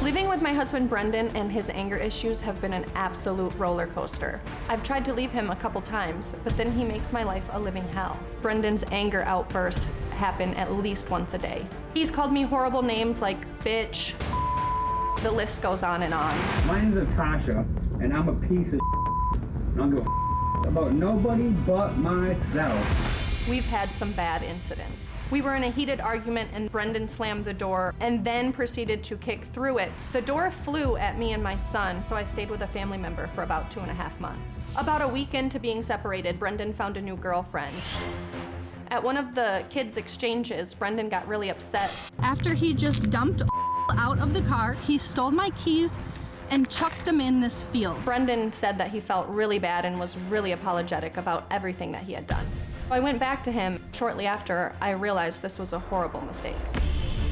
Living with my husband Brenden and his anger issues have been an absolute roller coaster. I've tried to leave him a couple times, but then he makes my life a living hell. Brendan's anger outbursts happen at least once a day. He's called me horrible names like bitch. The list goes on and on. My name's Natasha, and I'm a piece of and I don't give a about nobody but myself. We've had some bad incidents. We were in a heated argument and Brenden slammed the door and then proceeded to kick through it. The door flew at me and my son, so I stayed with a family member for about 2.5 months. About a week into being separated, Brenden found a new girlfriend. At one of the kids' exchanges, Brenden got really upset. After he just dumped out of the car, he stole my keys and chucked them in this field. Brenden said that he felt really bad and was really apologetic about everything that he had done. I went back to him shortly after I realized this was a horrible mistake.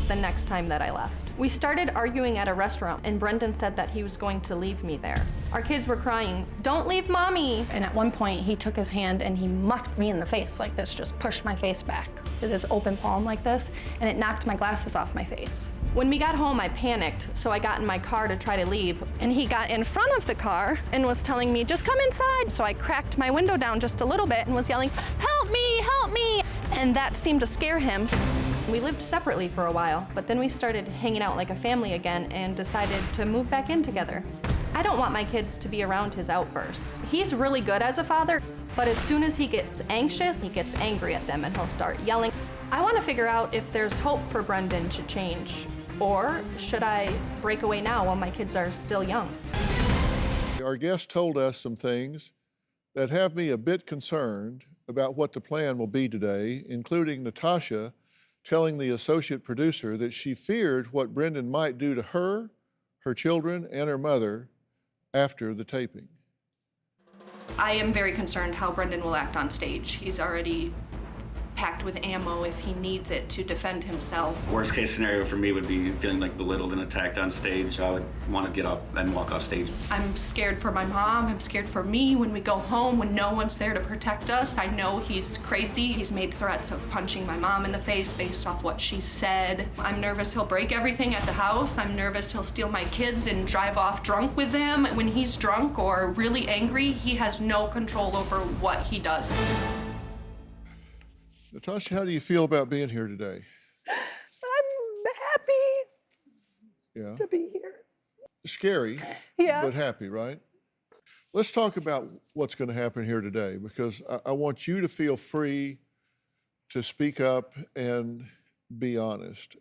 The next time that I left, we started arguing at a restaurant and Brenden said that he was going to leave me there. Our kids were crying, "Don't leave mommy!" And at one point he took his hand and he muffed me in the face like this, just pushed my face back with his open palm like this, and it knocked my glasses off my face. When we got home, I panicked, so I got in my car to try to leave, and he got in front of the car and was telling me, "Just come inside." So I cracked my window down just a little bit and was yelling, "Help me, help me!" And that seemed to scare him. We lived separately for a while, but then we started hanging out like a family again and decided to move back in together. I don't want my kids to be around his outbursts. He's really good as a father, but as soon as he gets anxious, he gets angry at them and he'll start yelling. I want to figure out if there's hope for Brenden to change. Or should I break away now while my kids are still young? Our guest told us some things that have me a bit concerned about what the plan will be today, including Natasha telling the associate producer that she feared what Brenden might do to her, her children, and her mother after the taping. I am very concerned how Brenden will act on stage. He's already packed with ammo if he needs it to defend himself. Worst case scenario for me would be feeling like belittled and attacked on stage. I would want to get up and walk off stage. I'm scared for my mom. I'm scared for me when we go home, when no one's there to protect us. I know he's crazy. He's made threats of punching my mom in the face based off what she said. I'm nervous he'll break everything at the house. I'm nervous he'll steal my kids and drive off drunk with them. When he's drunk or really angry, he has no control over what he does. Natasha, how do you feel about being here today? I'm happy to be here. Scary, but happy, right? Let's talk about what's going to happen here today, because I want you to feel free to speak up and be honest.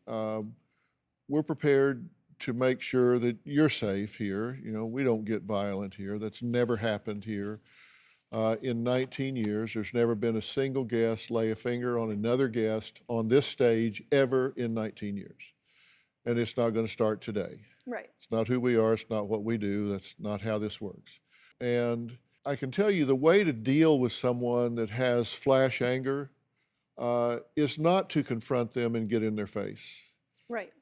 We're prepared to make sure that you're safe here. You know, we don't get violent here. That's never happened here. In 19 years, there's never been a single guest lay a finger on another guest on this stage ever in 19 years. And it's not going to start today. Right. It's not who we are. It's not what we do. That's not how this works. And I can tell you the way to deal with someone that has flash anger is not to confront them and get in their face. Right.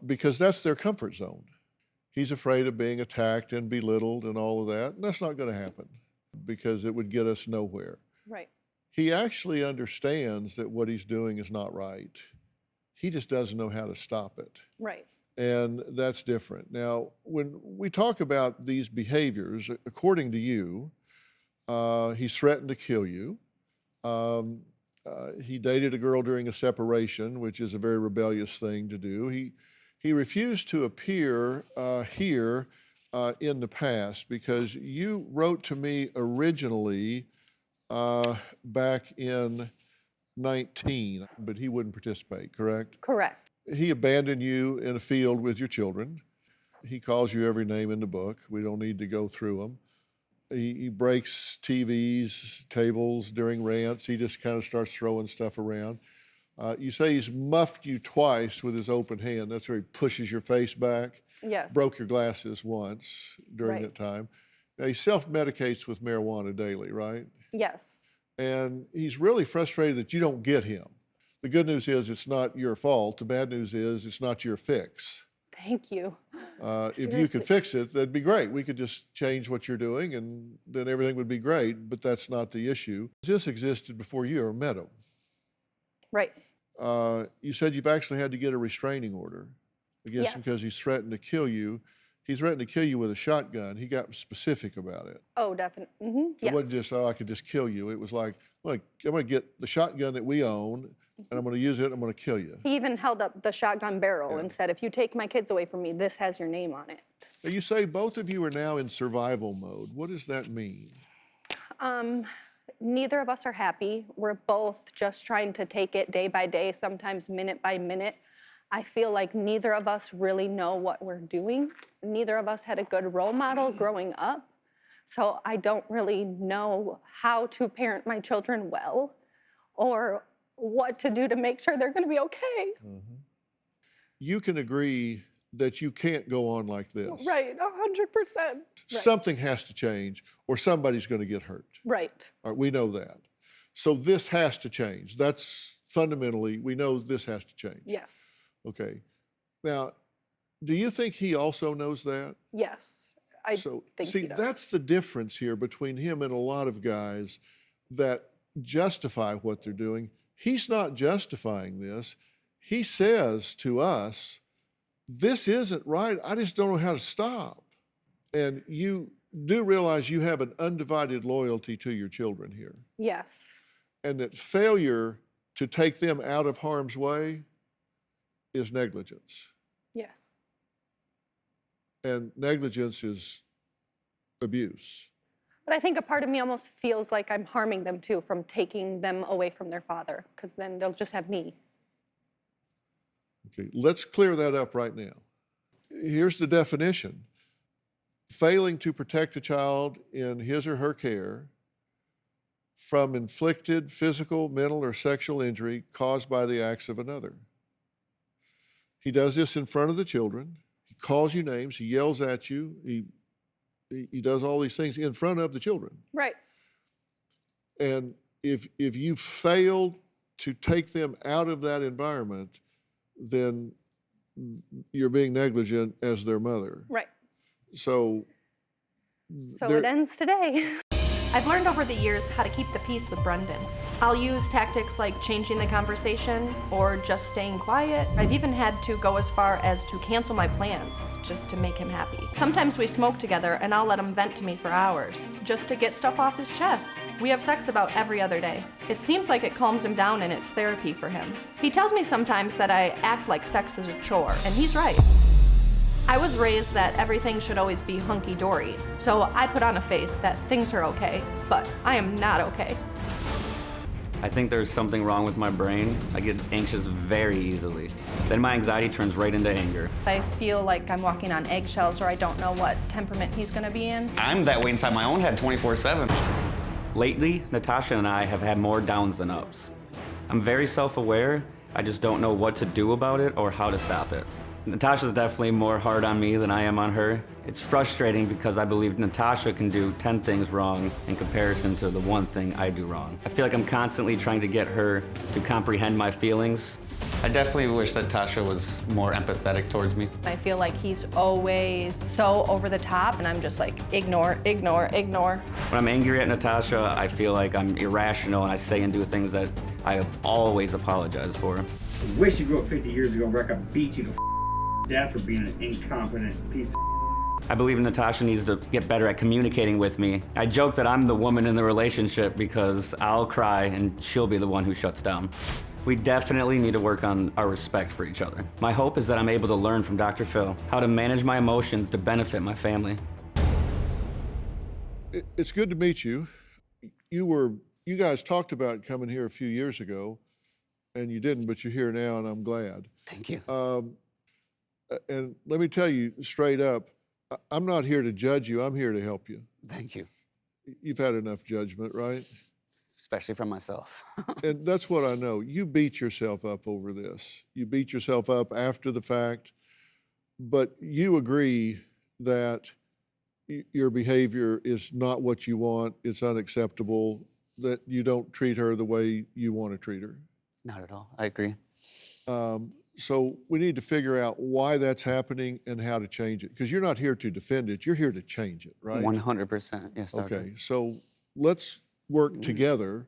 Because that's their comfort zone. He's afraid of being attacked and belittled and all of that. And that's not going to happen, because it would get us nowhere. Right. He actually understands that what he's doing is not right. He just doesn't know how to stop it. Right. And that's different. Now, when we talk about these behaviors, according to you, he's threatened to kill you. He dated a girl during a separation, which is a very rebellious thing to do. He refused to appear here in the past, because you wrote to me originally back in 19, but he wouldn't participate, correct? Correct. He abandoned you in a field with your children. He calls you every name in the book. We don't need to go through them. He breaks TVs, tables during rants. He just kind of starts throwing stuff around. You say he's muffed you twice with his open hand. That's where he pushes your face back. Yes. Broke your glasses once during that time. Now, he self-medicates with marijuana daily, right? Yes. And he's really frustrated that you don't get him. The good news is it's not your fault. The bad news is it's not your fix. Thank you. If you could fix it, that'd be great. We could just change what you're doing and then everything would be great, but that's not the issue. This existed before you ever met him. Right. You said you've actually had to get a restraining order. against him because he's threatened to kill you. He threatened to kill you with a shotgun. He got specific about it. Oh, definitely. It wasn't just, oh, I could just kill you. It was like, look, I'm going to get the shotgun that we own, and I'm going to use it, and I'm going to kill you. He even held up the shotgun barrel and said, if you take my kids away from me, this has your name on it. Now, you say both of you are now in survival mode. What does that mean? Neither of us are happy. We're both just trying to take it day by day, sometimes minute by minute. I feel like neither of us really know what we're doing. Neither of us had a good role model growing up. So I don't really know how to parent my children well or what to do to make sure they're going to be okay. Mm-hmm. You can agree that you can't go on like this. Right, 100%. Right. Something has to change or somebody's going to get hurt. Right. All right, we know that. So this has to change. That's fundamentally, we know this has to change. Yes. Okay. Now, do you think he also knows that? Yes, I think he does. That's the difference here between him and a lot of guys that justify what they're doing. He's not justifying this. He says to us, this isn't right. I just don't know how to stop. And you do realize you have an undivided loyalty to your children here. Yes. And that failure to take them out of harm's way is negligence. Yes. And negligence is abuse. But I think a part of me almost feels like I'm harming them too from taking them away from their father, because then they'll just have me. Okay, let's clear that up right now. Here's the definition. Failing to protect a child in his or her care from inflicted physical, mental, or sexual injury caused by the acts of another. He does this in front of the children. He calls you names. He yells at you. He does all these things in front of the children. Right. And if you fail to take them out of that environment, then you're being negligent as their mother. Right. So it ends today. I've learned over the years how to keep the peace with Brenden. I'll use tactics like changing the conversation or just staying quiet. I've even had to go as far as to cancel my plans just to make him happy. Sometimes we smoke together and I'll let him vent to me for hours just to get stuff off his chest. We have sex about every other day. It seems like it calms him down and it's therapy for him. He tells me sometimes that I act like sex is a chore, and he's right. I was raised that everything should always be hunky-dory, so I put on a face that things are okay, but I am not okay. I think there's something wrong with my brain. I get anxious very easily. Then my anxiety turns right into anger. I feel like I'm walking on eggshells, or I don't know what temperament he's gonna be in. I'm that way inside my own head 24/7. Lately, Natasha and I have had more downs than ups. I'm very self-aware. I just don't know what to do about it or how to stop it. Natasha's definitely more hard on me than I am on her. It's frustrating because I believe Natasha can do 10 things wrong in comparison to the one thing I do wrong. I feel like I'm constantly trying to get her to comprehend my feelings. I definitely wish that Natasha was more empathetic towards me. I feel like he's always so over the top, and I'm just like, ignore, ignore, ignore. When I'm angry at Natasha, I feel like I'm irrational and I say and do things that I have always apologized for. I wish you grew up 50 years ago where I could beat you for dad for being an incompetent piece of I believe Natasha needs to get better at communicating with me. I joke that I'm the woman in the relationship because I'll cry and she'll be the one who shuts down. We definitely need to work on our respect for each other. My hope is that I'm able to learn from Dr. Phil how to manage my emotions to benefit my family. It's good to meet you. You guys talked about coming here a few years ago, and you didn't, but you're here now, and I'm glad. Thank you. And let me tell you straight up, I'm not here to judge you. I'm here to help you. Thank you. You've had enough judgment, right? Especially from myself. And that's what I know. You beat yourself up over this. You beat yourself up after the fact, but you agree that your behavior is not what you want, it's unacceptable, that you don't treat her the way you want to treat her. Not at all. I agree. So we need to figure out why that's happening and how to change it. Because you're not here to defend it, you're here to change it, right? 100%, yes, Doctor. Okay, so let's work together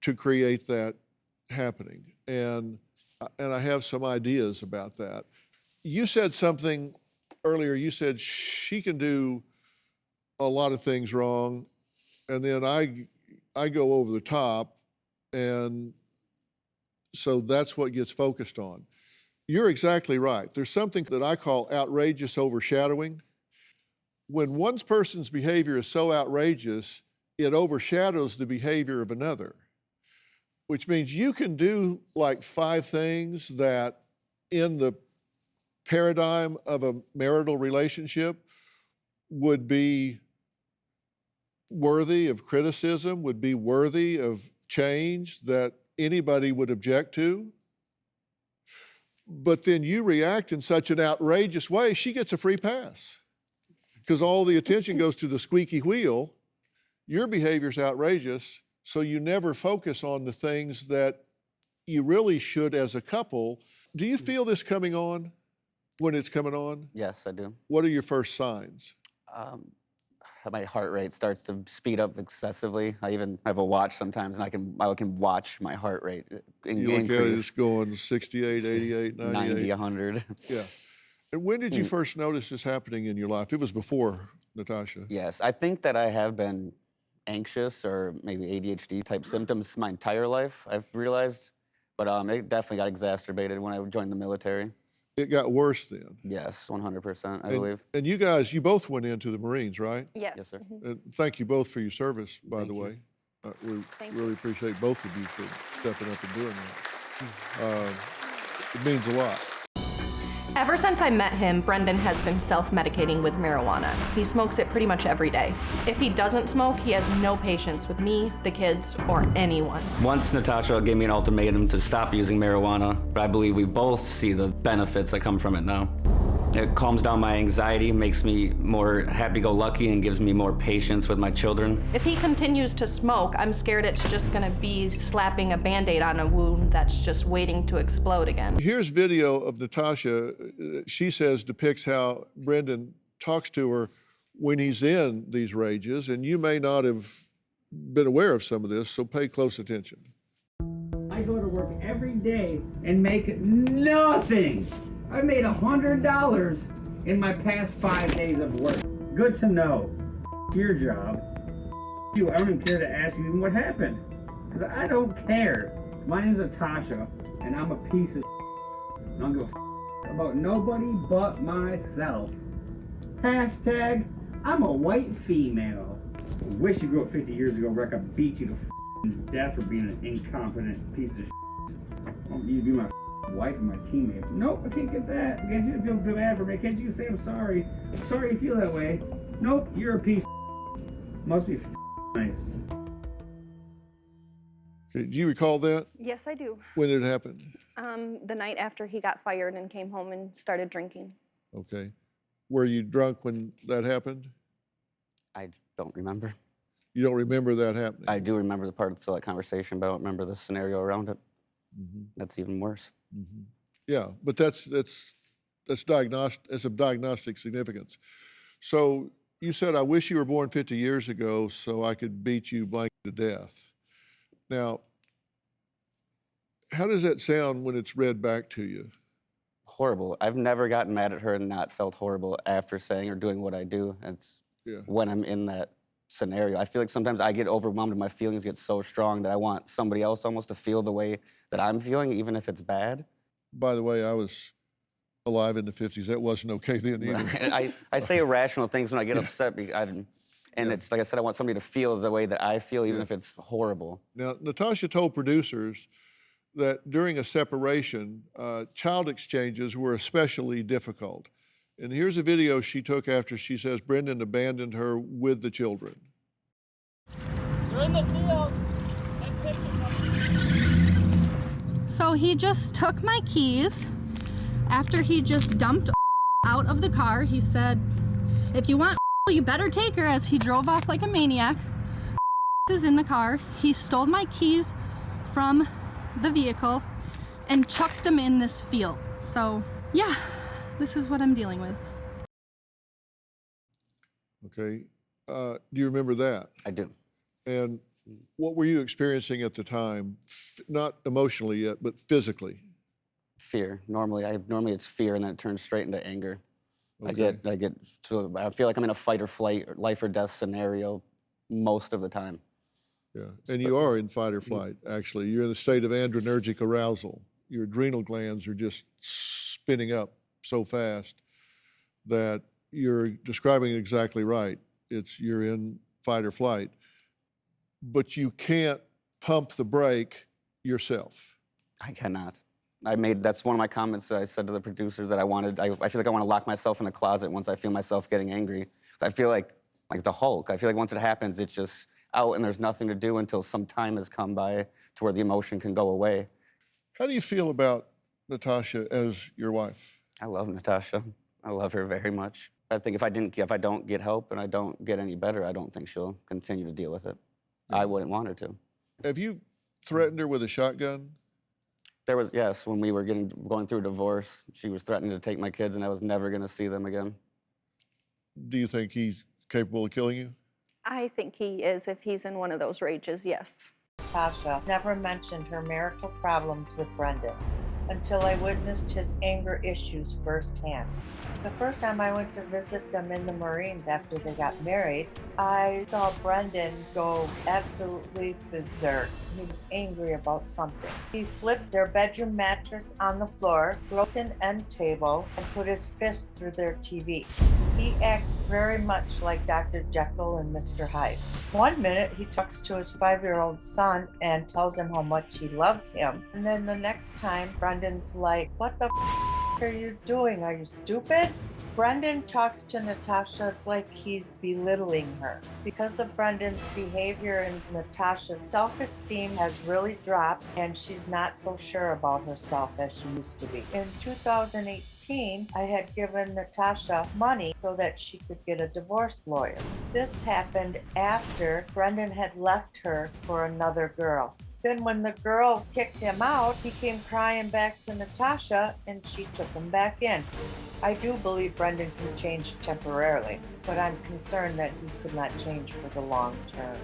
to create that happening. And I have some ideas about that. You said something earlier. You said she can do a lot of things wrong, and then I go over the top, and so that's what gets focused on. You're exactly right. There's something that I call outrageous overshadowing. When one person's behavior is so outrageous, it overshadows the behavior of another, which means you can do like 5 things that in the paradigm of a marital relationship would be worthy of criticism, would be worthy of change, that anybody would object to. But then you react in such an outrageous way, she gets a free pass because all the attention goes to the squeaky wheel. Your behavior's outrageous, so you never focus on the things that you really should as a couple. Do you feel this coming on when it's coming on? Yes, I do. What are your first signs? My heart rate starts to speed up excessively. I even have a watch sometimes, and I can watch my heart rate You look at it, it's going 68, 88, 98. 90, 100. Yeah. And when did you first notice this happening in your life? It was before, Natasha. Yes, I think that I have been anxious or maybe ADHD type symptoms my entire life, I've realized. But it definitely got exacerbated when I joined the military. It got worse then. Yes, 100%, I believe. And you guys, you both went into the Marines, right? Yes. Yes, sir. And thank you both for your service, by Thank the you. way. We Thank really appreciate both of you for stepping up and doing that. It means a lot. Ever since I met him, Brenden has been self-medicating with marijuana. He smokes it pretty much every day. If he doesn't smoke, he has no patience with me, the kids, or anyone. Once Natasha gave me an ultimatum to stop using marijuana, but I believe we both see the benefits that come from it now. It calms down my anxiety, makes me more happy-go-lucky, and gives me more patience with my children. If he continues to smoke, I'm scared it's just gonna be slapping a Band-Aid on a wound that's just waiting to explode again. Here's video of Natasha. She says depicts how Brenden talks to her when he's in these rages, and you may not have been aware of some of this, so pay close attention. I go to work every day and make nothing. I made $100 in my past 5 days of work. Good to know. Your job. You, I don't even care to ask you even what happened. Because I don't care. My name's Natasha, and I'm a piece of I don't give a about nobody but myself. Hashtag, I'm a white female. I wish you grew up 50 years ago where I could beat you to death for being an incompetent piece of I want you to be my wife and my teammate. Nope, I can't get that. I can't you to feel bad for me. Can't you say I'm sorry? Sorry you feel that way. Nope, you're a piece of must be nice. Okay, do you recall that? Yes, I do. When did it happen? The night after he got fired and came home and started drinking. Okay. Were you drunk when that happened? I don't remember. You don't remember that happening? I do remember the parts of that conversation, but I don't remember the scenario around it. Mm-hmm. That's even worse. Mm-hmm. Yeah, but that's diagnostic, as of diagnostic significance. So you said, I wish you were born 50 years ago so I could beat you blank to death. Now, how does that sound when it's read back to you? Horrible. I've never gotten mad at her and not felt horrible after saying or doing what I do. It's when I'm in that scenario. I feel like sometimes I get overwhelmed and my feelings get so strong that I want somebody else almost to feel the way that I'm feeling, even if it's bad. By the way, I was alive in the 50s. That wasn't okay then either. I say irrational things when I get upset, and it's like I said, I want somebody to feel the way that I feel, even if it's horrible. Now, Natasha told producers that during a separation, child exchanges were especially difficult. And here's a video she took after she says Brenden abandoned her with the children. You're in the field. So he just took my keys. After he just dumped out of the car, he said, if you want you better take her, as he drove off like a maniac. Is in the car. He stole my keys from the vehicle and chucked them in this field. So yeah, this is what I'm dealing with. Okay, do you remember that? I do. And what were you experiencing at the time? Not emotionally yet, but physically. Fear. Normally it's fear, and then it turns straight into anger. Okay. I feel like I'm in a fight or flight, or life or death scenario most of the time. Yeah, and you are in fight or flight, actually. You're in a state of adrenergic arousal. Your adrenal glands are just spinning up so fast that you're describing it exactly right. You're in fight or flight, but you can't pump the brake yourself. I cannot. That's one of my comments I said to the producers that I feel like I want to lock myself in a closet once I feel myself getting angry. I feel like the Hulk. I feel like once it happens, it's just out and there's nothing to do until some time has come by to where the emotion can go away. How do you feel about Natasha as your wife? I love Natasha. I love her very much. I think if I don't get help and I don't get any better, I don't think she'll continue to deal with it. Yeah. I wouldn't want her to. Have you threatened her with a shotgun? Yes, when we were going through a divorce, she was threatening to take my kids and I was never gonna see them again. Do you think he's capable of killing you? I think he is if he's in one of those rages, yes. Natasha never mentioned her marital problems with Brenden until I witnessed his anger issues firsthand. The first time I went to visit them in the Marines after they got married, I saw Brenden go absolutely berserk. He was angry about something. He flipped their bedroom mattress on the floor, broke an end table, and put his fist through their TV. He acts very much like Dr. Jekyll and Mr. Hyde. One minute he talks to his 5-year-old son and tells him how much he loves him. And then the next time, Brendan's like, "What the are you doing? Are you stupid?" Brenden talks to Natasha like he's belittling her. Because of Brendan's behavior and Natasha's self-esteem has really dropped and she's not so sure about herself as she used to be. In 2018, I had given Natasha money so that she could get a divorce lawyer. This happened after Brenden had left her for another girl. Then when the girl kicked him out, he came crying back to Natasha and she took him back in. I do believe Brenden can change temporarily, but I'm concerned that he could not change for the long term.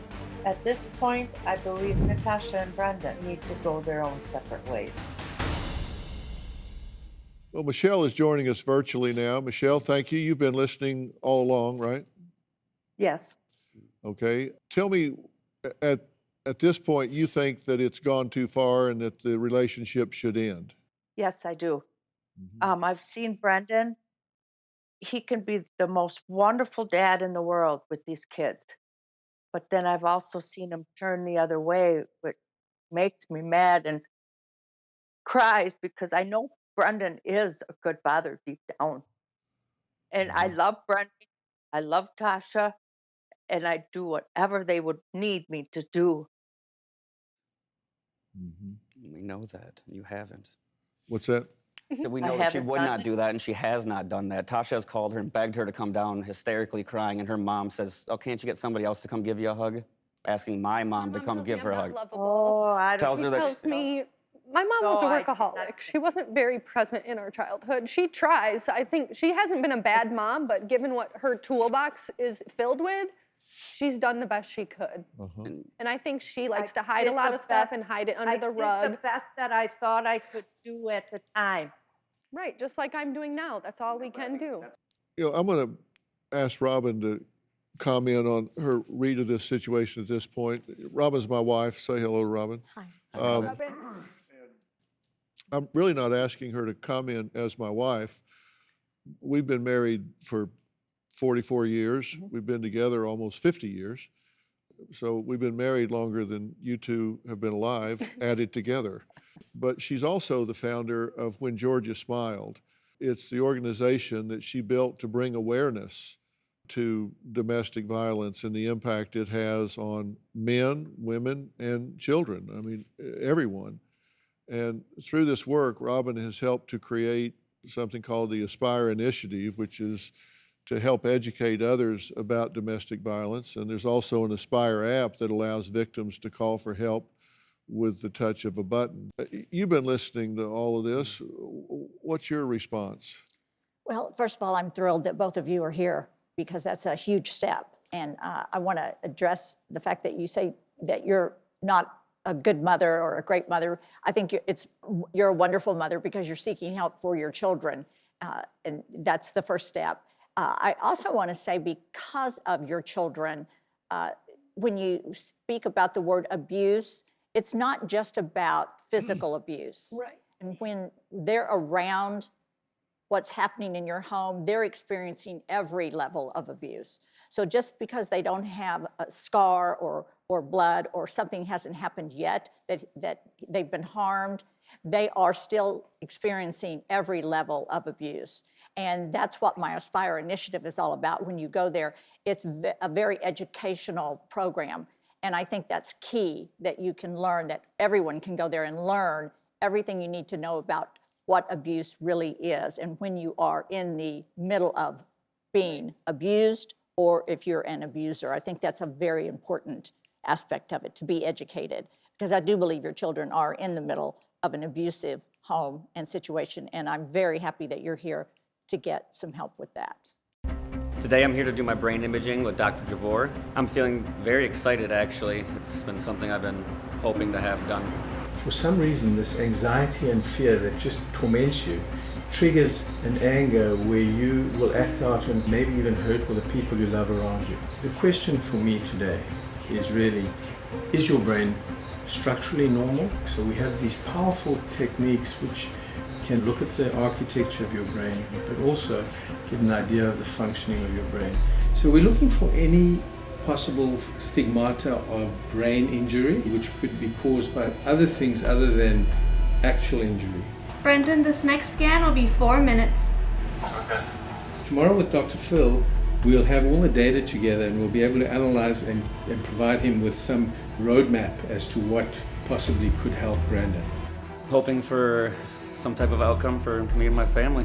At this point, I believe Natasha and Brenden need to go their own separate ways. Well, Michelle is joining us virtually now. Michelle, thank you. You've been listening all along, right? Yes. Okay. Tell me, at this point, you think that it's gone too far and that the relationship should end? Yes, I do. I've seen Brenden. He can be the most wonderful dad in the world with these kids. But then I've also seen him turn the other way, which makes me mad and cries because I know Brenden is a good father deep down. And I love Brenden. I love Tasha. And I do whatever they would need me to do. We know that. You haven't. What's that? So we know that she would not do that, and she has not done that. Tasha has called her and begged her to come down, hysterically crying, and her mom says, "Oh, can't you get somebody else to come give you a hug?" Asking my mom to come give her a hug. Oh, I Tells her that tells me my mom was a workaholic. She wasn't very present in our childhood. She tries. I think she hasn't been a bad mom, but given what her toolbox is filled with, she's done the best she could. And I think she likes to hide a lot of stuff and hide it under the rug. I did the best that I thought I could do at the time. Right, just like I'm doing now. That's all we can do. You know, I'm going to ask Robin to comment on her read of this situation at this point. Robin's my wife. Say hello to Robin. Hi. Robin. I'm really not asking her to comment as my wife. We've been married for 44 years. We've been together almost 50 years. So we've been married longer than you two have been alive, added together. But she's also the founder of When Georgia Smiled. It's the organization that she built to bring awareness to domestic violence and the impact it has on men, women, and children. I mean, everyone. And through this work, Robin has helped to create something called the Aspire Initiative, which is to help educate others about domestic violence. And there's also an Aspire app that allows victims to call for help with the touch of a button. You've been listening to all of this. What's your response? Well, first of all, I'm thrilled that both of you are here because that's a huge step. And I want to address the fact that you say that you're not a good mother or a great mother. I think you're a wonderful mother because you're seeking help for your children, and that's the first step. I also want to say, because of your children, when you speak about the word abuse, it's not just about physical abuse. Right. And when they're around what's happening in your home, they're experiencing every level of abuse. So just because they don't have a scar or blood or something hasn't happened yet, that they've been harmed, they are still experiencing every level of abuse. And that's what my Aspire initiative is all about. When you go there, it's a very educational program. And I think that's key, that you can learn, that everyone can go there and learn everything you need to know about what abuse really is, and when you are in the middle of being abused, or if you're an abuser. I think that's a very important aspect of it, to be educated, because I do believe your children are in the middle of an abusive home and situation, and I'm very happy that you're here to get some help with that. Today I'm here to do my brain imaging with Dr. Jabour. I'm feeling very excited, actually. It's been something I've been hoping to have done. For some reason, this anxiety and fear that just torments you triggers an anger where you will act out and maybe even hurt the people you love around you. The question for me today is really, is your brain structurally normal? So we have these powerful techniques which can look at the architecture of your brain, but also get an idea of the functioning of your brain. So we're looking for any possible stigmata of brain injury, which could be caused by other things other than actual injury. Brenden, this next scan will be 4 minutes. Okay. Tomorrow with Dr. Phil, we'll have all the data together and we'll be able to analyze and provide him with some roadmap as to what possibly could help Brenden. Hoping for some type of outcome for me and my family,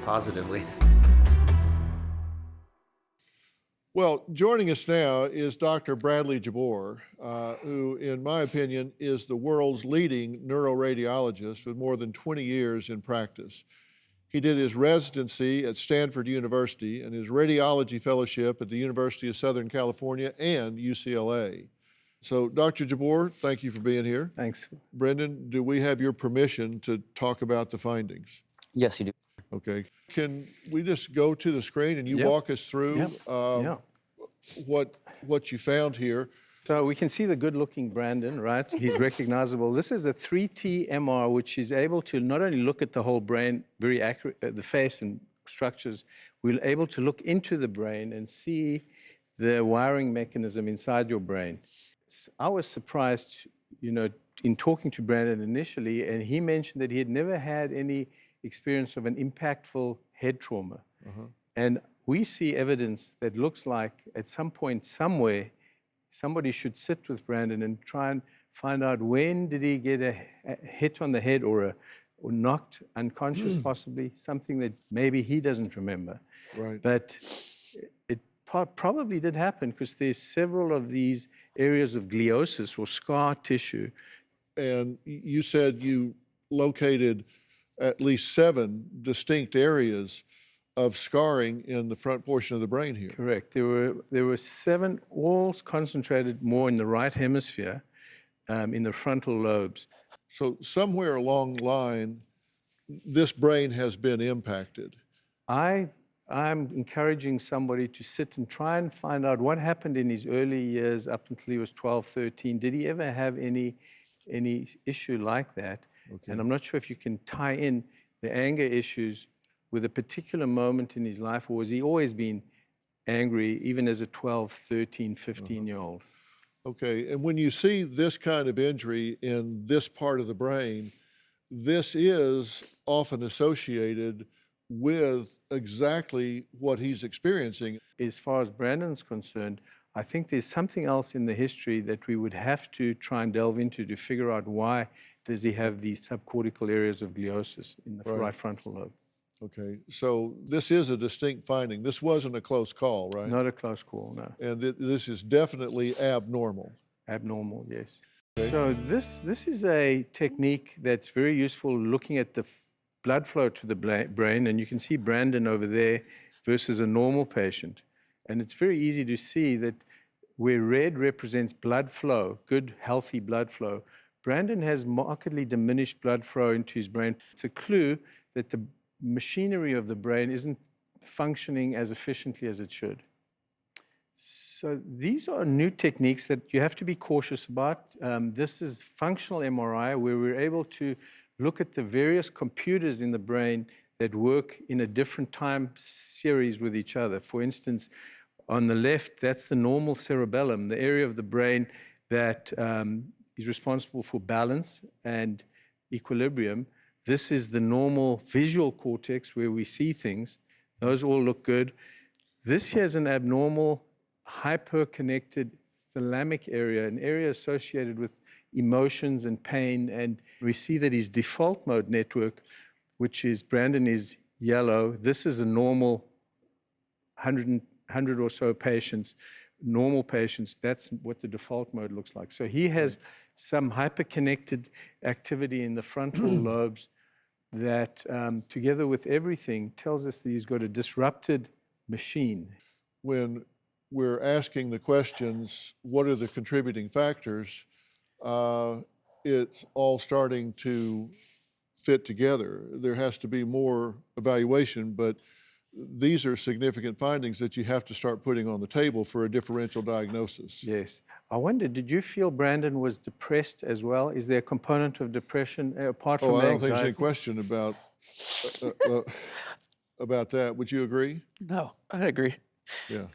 positively. Well, joining us now is Dr. Bradley Jabour, who, in my opinion, is the world's leading neuroradiologist with more than 20 years in practice. He did his residency at Stanford University and his radiology fellowship at the University of Southern California and UCLA. So, Dr. Jabour, thank you for being here. Thanks. Brenden, do we have your permission to talk about the findings? Yes, you do. Okay. Can we just go to the screen and you walk us through what you found here? So we can see the good-looking Brenden, right? He's recognizable. This is a 3T MR, which is able to not only look at the whole brain, very accurate, the face and structures, we're able to look into the brain and see the wiring mechanism inside your brain. I was surprised, in talking to Brenden initially, and he mentioned that he had never had any experience of an impactful head trauma. And we see evidence that looks like at some point, somewhere, somebody should sit with Brenden and try and find out when did he get a hit on the head or knocked unconscious, possibly, something that maybe he doesn't remember. Right. But it probably did happen because there's several of these areas of gliosis or scar tissue. And you said you located at least 7 distinct areas of scarring in the front portion of the brain here. Correct. There were 7, all concentrated more in the right hemisphere, in the frontal lobes. So somewhere along the line, this brain has been impacted. I'm encouraging somebody to sit and try and find out what happened in his early years up until he was 12, 13. Did he ever have any issue like that? Okay. And I'm not sure if you can tie in the anger issues with a particular moment in his life, or has he always been angry, even as a 12, 13, 15-year-old? Okay, and when you see this kind of injury in this part of the brain, this is often associated with exactly what he's experiencing. As far as Branden's concerned, I think there's something else in the history that we would have to try and delve into to figure out why does he have these subcortical areas of gliosis in the right frontal lobe. Okay, so this is a distinct finding. This wasn't a close call, right? Not a close call, no. And this is definitely abnormal. Abnormal, yes. Okay. So this is a technique that's very useful looking at the blood flow to the brain, and you can see Brenden over there versus a normal patient. And it's very easy to see that where red represents blood flow, good, healthy blood flow, Brenden has markedly diminished blood flow into his brain. It's a clue that the machinery of the brain isn't functioning as efficiently as it should. So these are new techniques that you have to be cautious about. This is functional MRI, where we're able to look at the various computers in the brain that work in a different time series with each other. For instance, on the left, that's the normal cerebellum, the area of the brain that is responsible for balance and equilibrium. This is the normal visual cortex where we see things. Those all look good. This here is an abnormal hyperconnected thalamic area, an area associated with emotions and pain. And we see that his default mode network, which is Brenden, is yellow. This is a normal 100 or so patients, normal patients. That's what the default mode looks like. So he has some hyperconnected activity in the frontal lobes that, together with everything, tells us that he's got a disrupted machine. When we're asking the questions, what are the contributing factors, it's all starting to fit together. There has to be more evaluation, but these are significant findings that you have to start putting on the table for a differential diagnosis. Yes. I wonder, did you feel Brenden was depressed as well? Is there a component of depression apart from I don't think anxiety? there's any question about that. Would you agree? No, I agree. Yeah.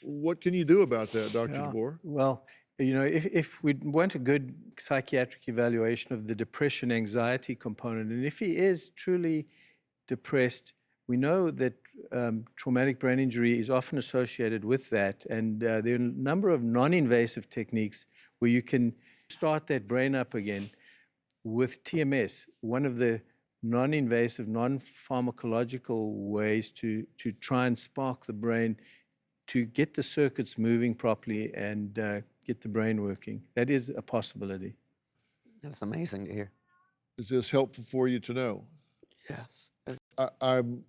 What can you do about that, Dr. Jabour? Well, you know, if we want a good psychiatric evaluation of the depression anxiety component, and if he is truly depressed, we know that traumatic brain injury is often associated with that. And there are a number of non-invasive techniques where you can start that brain up again with TMS, one of the non-invasive, non-pharmacological ways to try and spark the brain to get the circuits moving properly and get the brain working. That is a possibility. That's amazing to hear. Is this helpful for you to know? Yes. I'm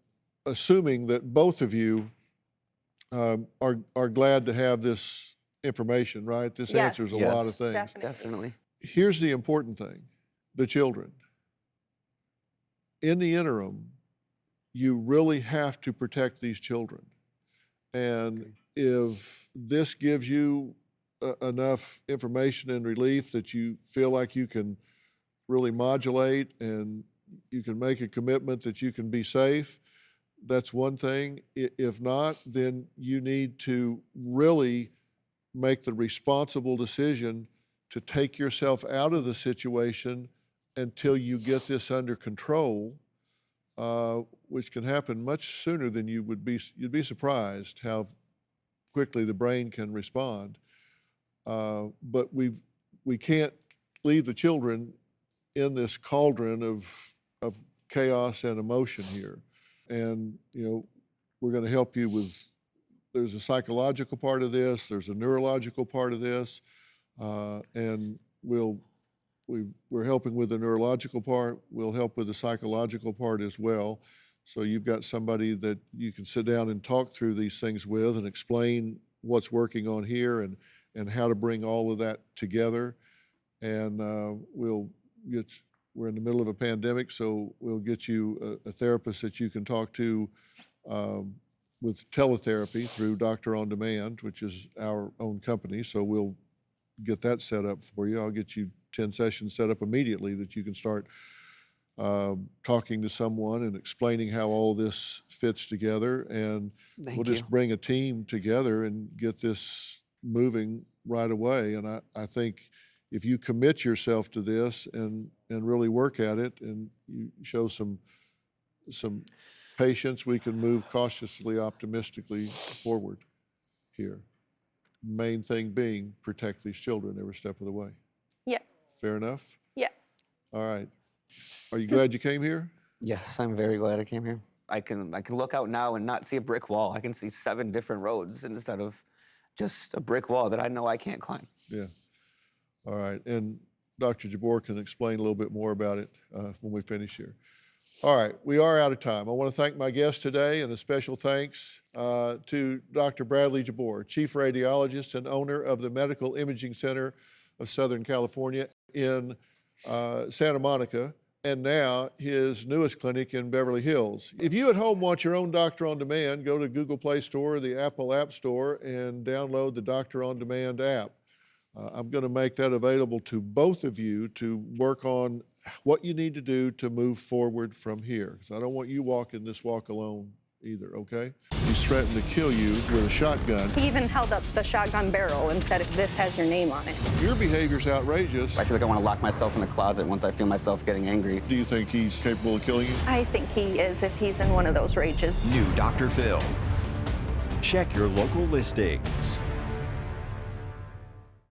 assuming that both of you are glad to have this information, right? This answers a lot of things. Definitely. Here's the important thing, the children. In the interim, you really have to protect these children. And if this gives you enough information and relief that you feel like you can really modulate and you can make a commitment that you can be safe, that's one thing. If not, then you need to really make the responsible decision to take yourself out of the situation until you get this under control, which can happen much sooner than you'd be surprised how quickly the brain can respond. But we can't leave the children in this cauldron of chaos and emotion here. And, you know, we're going to help you with, there's a psychological part of this, there's a neurological part of this, and we're helping with the neurological part, we'll help with the psychological part as well. So you've got somebody that you can sit down and talk through these things with and explain what's working on here and how to bring all of that together. And we're in the middle of a pandemic, so we'll get you a therapist that you can talk to with teletherapy through Doctor On Demand, which is our own company. So we'll get that set up for you. I'll get you 10 sessions set up immediately that you can start talking to someone and explaining how all this fits together. And we'll just bring a team together and get this moving right away. And I think if you commit yourself to this and really work at it and you show some patience, we can move cautiously, optimistically forward here. Main thing being protect these children every step of the way. Yes. Fair enough? Yes. All right. Are you glad you came here? Yes, I'm very glad I came here. I can look out now and not see a brick wall. I can see 7 different roads instead of just a brick wall that I know I can't climb. Yeah. All right. And Dr. Jabour can explain a little bit more about it when we finish here. All right, we are out of time. I want to thank my guest today, and a special thanks to Dr. Bradley Jabour, Chief Radiologist and owner of the Medical Imaging Center of Southern California in Santa Monica, and now his newest clinic in Beverly Hills. If you at home want your own Doctor on Demand, go to Google Play Store or the Apple App Store and download the Doctor on Demand app. I'm going to make that available to both of you to work on what you need to do to move forward from here. Because I don't want you walking this walk alone either, okay? He's threatened to kill you with a shotgun. He even held up the shotgun barrel and said, "This has your name on it." Your behavior's outrageous. I feel like I want to lock myself in the closet once I feel myself getting angry. Do you think he's capable of killing you? I think he is if he's in one of those rages. New Dr. Phil. Check your local listings.